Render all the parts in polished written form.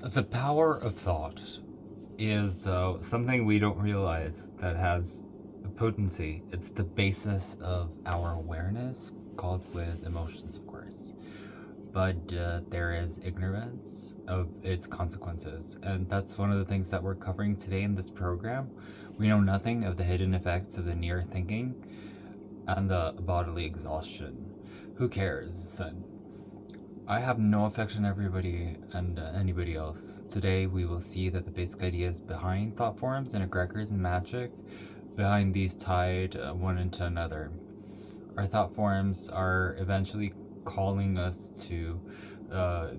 The power of thought is something we don't realize that has potency. It's the basis of our awareness, called with emotions, of course. But there is ignorance of its consequences, and that's one of the things that we're covering today in this program. We know nothing of the hidden effects of the near thinking and the bodily exhaustion. Who cares? Son? I have no effect on everybody and anybody else. Today we will see that the basic ideas behind thought forms and egregors and magic, behind these tied one into another. Our thought forms are eventually calling us to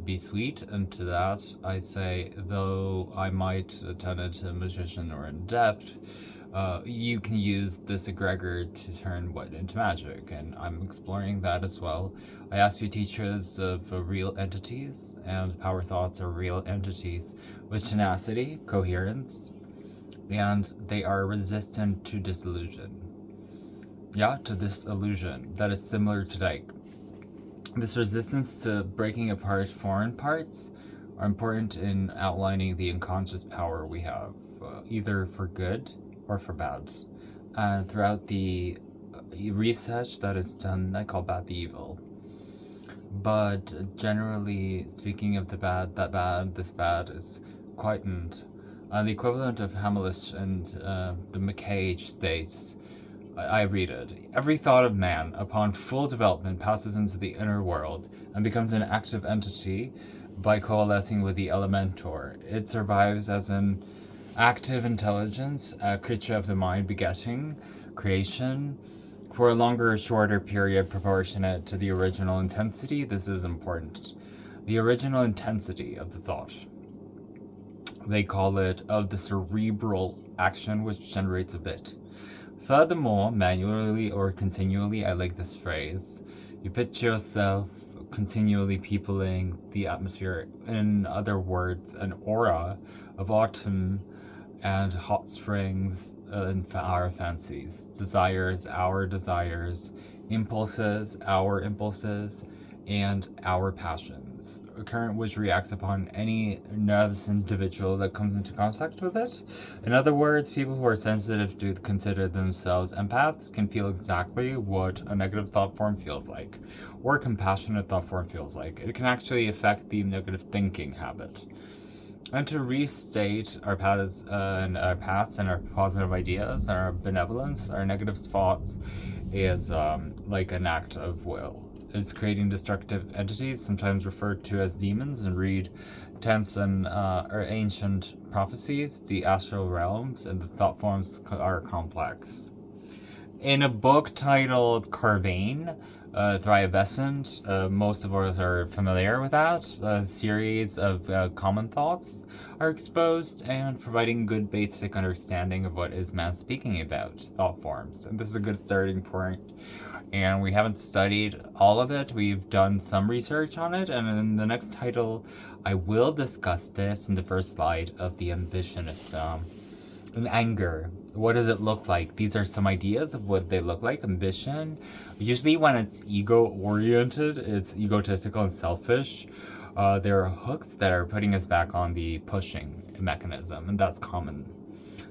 be sweet, and to that I say, though I might turn into a magician or an adept, you can use this egregor to turn what into magic, and I'm exploring that as well. I asked few teachers of real entities, and power thoughts are real entities with tenacity, coherence, and they are resistant to disillusion. Yeah, to this illusion that is similar to like this resistance to breaking apart foreign parts are important in outlining the unconscious power we have, either for good or for bad. And throughout the research that is done, I call bad the evil. But generally speaking of the bad, that bad, this bad is quietened. The equivalent of Hamlet and the McCage states, I read it. Every thought of man, upon full development, passes into the inner world and becomes an active entity by coalescing with the Elementor. It survives as an active intelligence, a creature of the mind, begetting, creation, for a longer or shorter period proportionate to the original intensity. This is important. The original intensity of the thought. They call it of the cerebral action which generates a bit. Furthermore, manually or continually, I like this phrase, you picture yourself continually peopling the atmosphere. In other words, an aura of autumn and hot springs in our fancies, desires, our desires, impulses, our impulses, and our passions. A current which reacts upon any nervous individual that comes into contact with it. In other words, people who are sensitive to consider themselves empaths can feel exactly what a negative thought form feels like, or a compassionate thought form feels like. It can actually affect the negative thinking habit. And to restate our past and our positive ideas, our benevolence, our negative thoughts is like an act of will. It's creating destructive entities, sometimes referred to as demons, and read tense and or ancient prophecies. The astral realms and the thought forms are complex. In a book titled Carvane, Thrivescent, most of us are familiar with that. A series of common thoughts are exposed and providing good basic understanding of what is man speaking about, thought forms. And this is a good starting point. And we haven't studied all of it. We've done some research on it. And in the next title, I will discuss this in the first slide of the ambitionist. And anger, what does it look like? These are some ideas of what they look like. Ambition, usually when it's ego oriented, it's egotistical and selfish. There are hooks that are putting us back on the pushing mechanism, and that's common.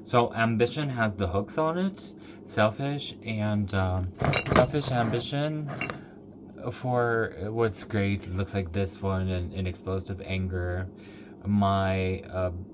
So ambition has the hooks on it, selfish ambition. For what's great, looks like this one, in explosive anger. My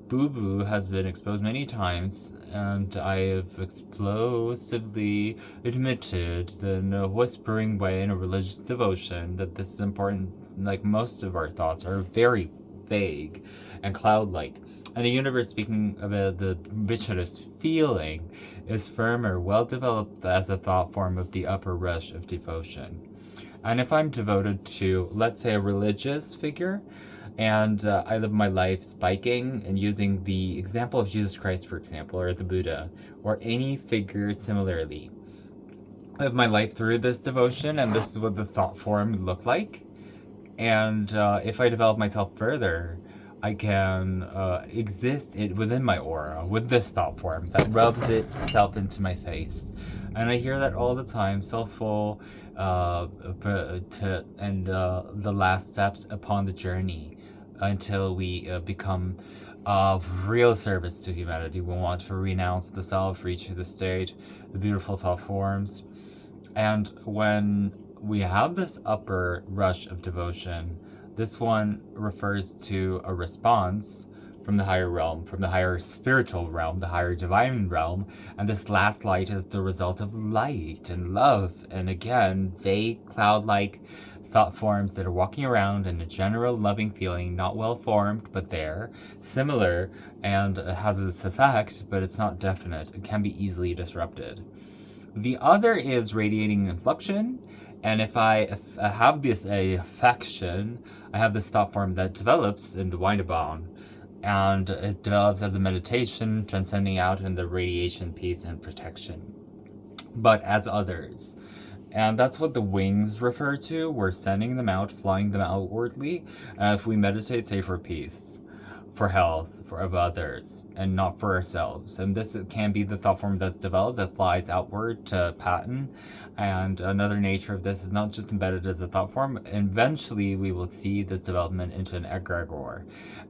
boo-boo has been exposed many times, and I've explosively admitted in a whispering way, in a religious devotion, that this is important. Like most of our thoughts are very vague and cloud-like. And the universe, speaking about the ambitious feeling, is firmer, well-developed as a thought form of the upper rush of devotion. And if I'm devoted to, let's say, a religious figure, and I live my life spiking and using the example of Jesus Christ, for example, or the Buddha, or any figure similarly, I live my life through this devotion, and this is what the thought form would look like. And if I develop myself further, I can exist within my aura with this thought form that rubs itself into my face. And I hear that all the time, soulful, and the last steps upon the journey. until we become of real service to humanity. We want to renounce the self, reach the state, the beautiful thought forms. And when we have this upper rush of devotion, this one refers to a response from the higher realm, from the higher spiritual realm, the higher divine realm. And this last light is the result of light and love. And again, vague, cloud like thought forms that are walking around in a general loving feeling, not well formed, but there, similar, and has its effect, but it's not definite. It can be easily disrupted. The other is radiating inflection. And if I have this affection, I have this thought form that develops in the Weinebon. And it develops as a meditation, transcending out in the radiation, peace, and protection. But as others. And that's what the wings refer to. We're sending them out, flying them outwardly. And if we meditate, say for peace, for health, for of others, and not for ourselves. And this can be the thought form that's developed that flies outward to pattern. And another nature of this is not just embedded as a thought form. Eventually, we will see this development into an egregore.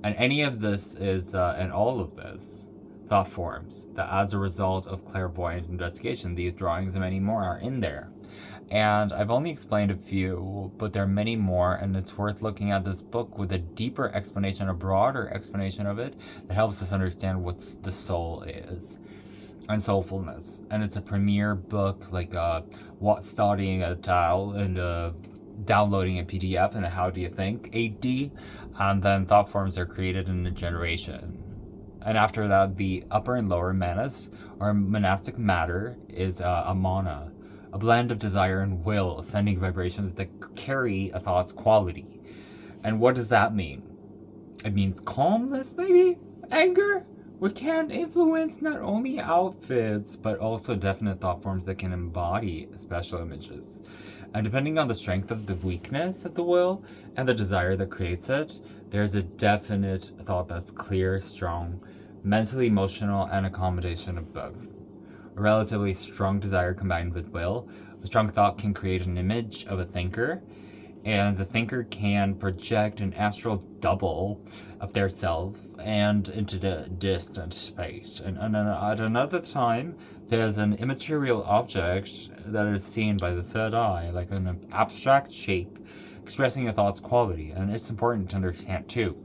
And any of this is, and all of this, thought forms that as a result of clairvoyant investigation, these drawings and many more are in there. And I've only explained a few, but there are many more, and it's worth looking at this book with a deeper explanation, a broader explanation of it, that helps us understand what the soul is and soulfulness. And it's a premier book, like studying a tile and downloading a PDF and a How Do You Think 8D, and then thought forms are created in a generation. And after that, the upper and lower manas, or monastic matter, is a mana, a blend of desire and will, sending vibrations that carry a thought's quality. And what does that mean? It means calmness, maybe? Anger? We can influence not only outfits, but also definite thought forms that can embody special images. And depending on the strength of the weakness of the will and the desire that creates it, there's a definite thought that's clear, strong, mentally, emotional, and accommodation of both. A relatively strong desire combined with will. A strong thought can create an image of a thinker, and the thinker can project an astral double of their self and into the distant space. And at another time, there's an immaterial object that is seen by the third eye, like an abstract shape expressing a thought's quality. And it's important to understand too,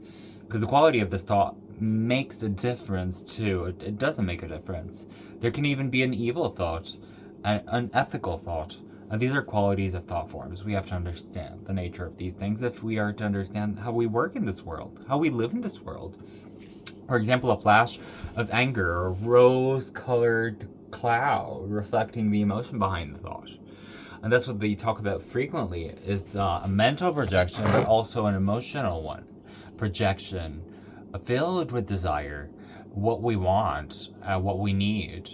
because the quality of this thought makes a difference too. It doesn't make a difference. There can even be an evil thought, an unethical thought. And these are qualities of thought forms. We have to understand the nature of these things if we are to understand how we work in this world, how we live in this world. For example, a flash of anger or rose-colored cloud reflecting the emotion behind the thought. And that's what they talk about frequently, is a mental projection, but also an emotional one. Projection filled with desire, what we want, what we need,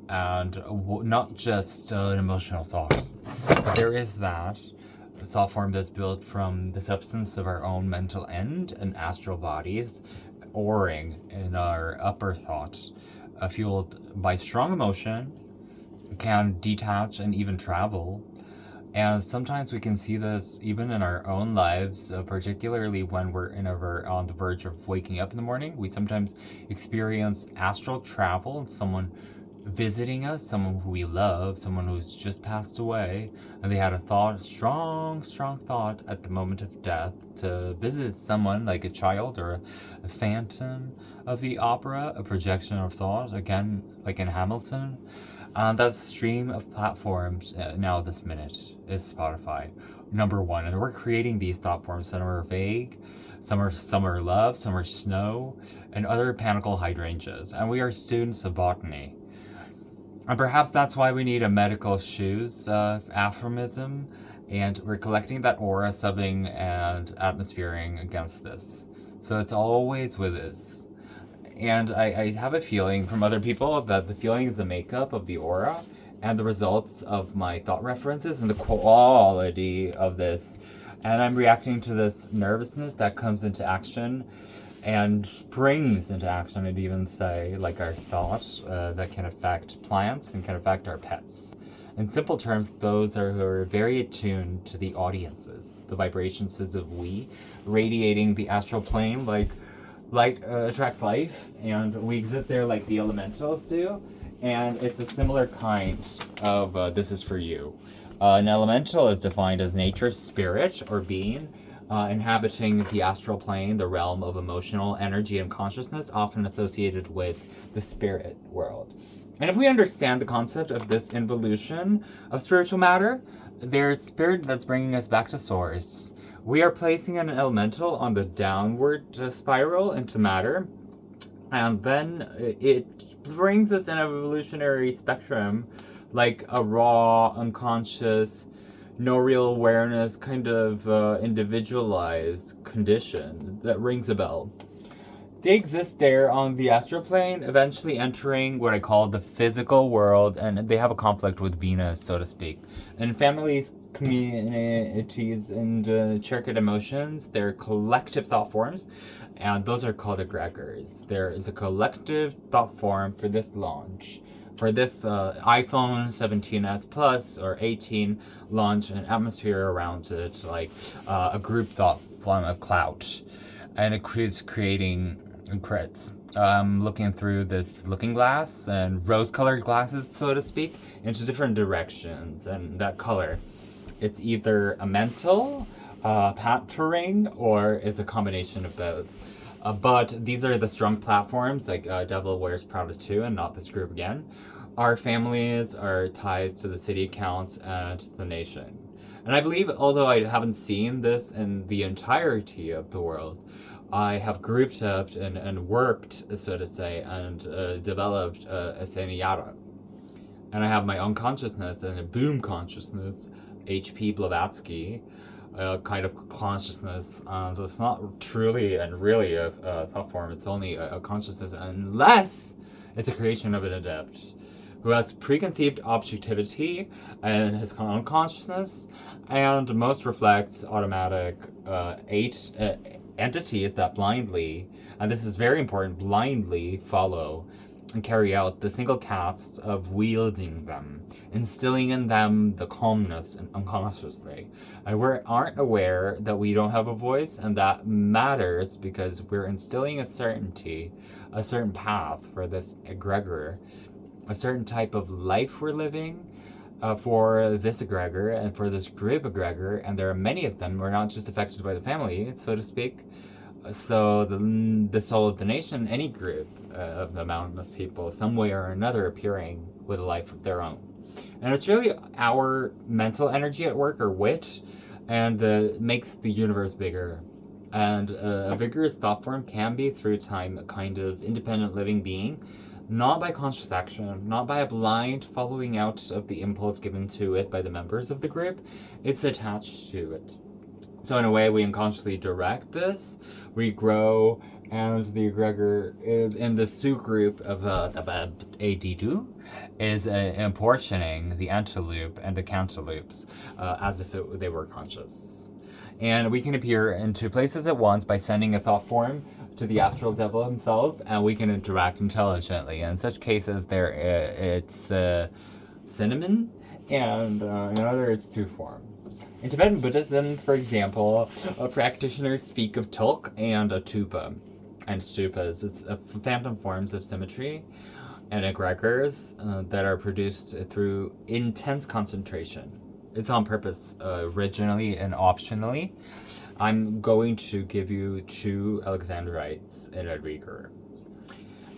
and not just an emotional thought. But there is that thought form that's built from the substance of our own mental end and astral bodies, oaring in our upper thoughts, fueled by strong emotion, can detach and even travel. And sometimes we can see this even in our own lives, particularly when we're on the verge of waking up in the morning. We sometimes experience astral travel, someone visiting us, someone who we love, someone who's just passed away, and they had a thought, strong thought at the moment of death to visit someone, like a child or a phantom of the opera, a projection of thought, again, like in Hamilton. That stream of platforms now this minute is Spotify, number one. And we're creating these thought forms. Some are vague, some are love, some are snow, and other panical hydrangeas. And we are students of botany. And perhaps that's why we need a medical shoes aphorism, and we're collecting that aura, subbing, and atmosphering against this. So it's always with us. And I have a feeling from other people that the feeling is the makeup of the aura and the results of my thought references and the quality of this. And I'm reacting to this nervousness that comes into action and springs into action, I'd even say, like our thoughts that can affect plants and can affect our pets. In simple terms, those are who are very attuned to the audiences, the vibrations of we, radiating the astral plane like light attracts life, and we exist there like the elementals do. And it's a similar kind of this is for you. An elemental is defined as nature's spirit or being, inhabiting the astral plane, the realm of emotional energy and consciousness, often associated with the spirit world. And if we understand the concept of this involution of spiritual matter, there's spirit that's bringing us back to source. We are placing an elemental on the downward spiral into matter, and then it brings us an evolutionary spectrum, like a raw, unconscious, no real awareness, kind of individualized condition that rings a bell. They exist there on the astral plane, eventually entering what I call the physical world, and they have a conflict with Venus, so to speak. In families, communities, and shared emotions, they're collective thought forms, and those are called egregors. There is a collective thought form for this launch. For this iPhone 17s Plus or 18 launch, an atmosphere around it, like a group thought form of clout. And it creating crits. Looking through this looking glass and rose-colored glasses, so to speak, into different directions. And that color, it's either a mental, patterning, or is a combination of both. But these are the strong platforms, like Devil Wears Prada 2 and not this group again. Our families are ties to the city counts and the nation. And I believe, although I haven't seen this in the entirety of the world, I have grouped up and worked, so to say, and developed a Seniyata. And I have my own consciousness and a boom consciousness, H.P. Blavatsky, kind of consciousness. So it's not truly and really a thought form, it's only a consciousness, unless it's a creation of an adept who has preconceived objectivity and his own consciousness, and most reflects automatic eight entities that blindly, and this is very important, blindly follow and carry out the single tasks of wielding them, instilling in them the calmness and unconsciously. And we aren't aware that we don't have a voice, and that matters because we're instilling a certainty, a certain path for this egregor, a certain type of life we're living, for this egregor and for this group egregor, and there are many of them. We're not just affected by the family, so to speak. So the soul of the nation, any group of the mountainous people, some way or another appearing with a life of their own. And it's really our mental energy at work, or wit, and makes the universe bigger. And a vigorous thought form can be, through time, a kind of independent living being, not by conscious action, not by a blind following out of the impulse given to it by the members of the group. It's attached to it. So in a way, we unconsciously direct this, we grow, and the egregor is in the subgroup of the AD2 is apportioning the antelope and the cantaloupes as if they were conscious. And we can appear into places at once by sending a thought form to the astral devil himself, and we can interact intelligently. In such cases, it's cinnamon, and in other it's two form. In Tibetan Buddhism, for example, practitioners speak of tulk and a tupa. And stupas is phantom forms of symmetry and egregors that are produced through intense concentration. It's on purpose originally and optionally. I'm going to give you 2 Alexandrites in a egregor.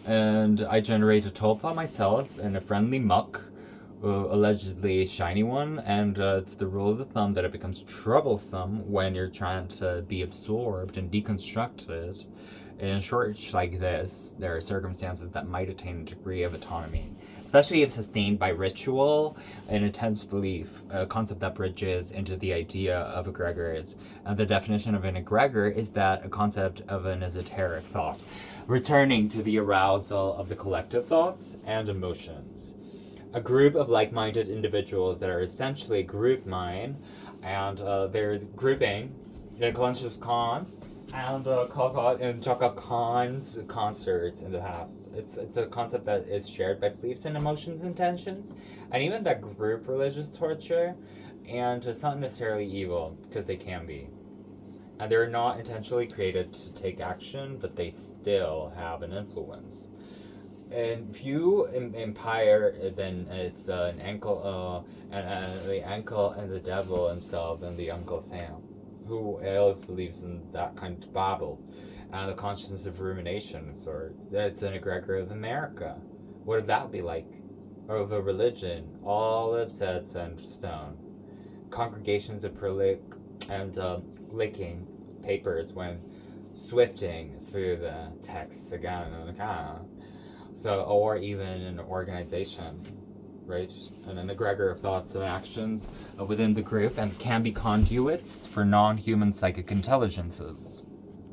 And I generate a tulpa myself in a friendly muck, allegedly shiny one, and it's the rule of the thumb that it becomes troublesome when you're trying to be absorbed and deconstructed. In short, like this, there are circumstances that might attain a degree of autonomy, especially if sustained by ritual and intense belief, a concept that bridges into the idea of egregors. And the definition of an egregor is that a concept of an esoteric thought, returning to the arousal of the collective thoughts and emotions. A group of like-minded individuals that are essentially group mind, and they're grouping in a conscious con And and Chaka Khan's concerts in the past. It's a concept that is shared by beliefs and emotions and tensions, and even that group religious torture. And it's not necessarily evil because they can be, and they're not intentionally created to take action, but they still have an influence. And view empire, then it's an ankle, and the ankle and the devil himself and the Uncle Sam. Who else believes in that kind of babble? And the consciousness of rumination of sorts. It's an egregor of America. What would that be like? Or of a religion, all of set and stone. Congregations of prolific and licking papers when swifting through the texts again and again. So, or even an organization, right? And an egregor of thoughts and actions within the group and can be conduits for non human psychic intelligences.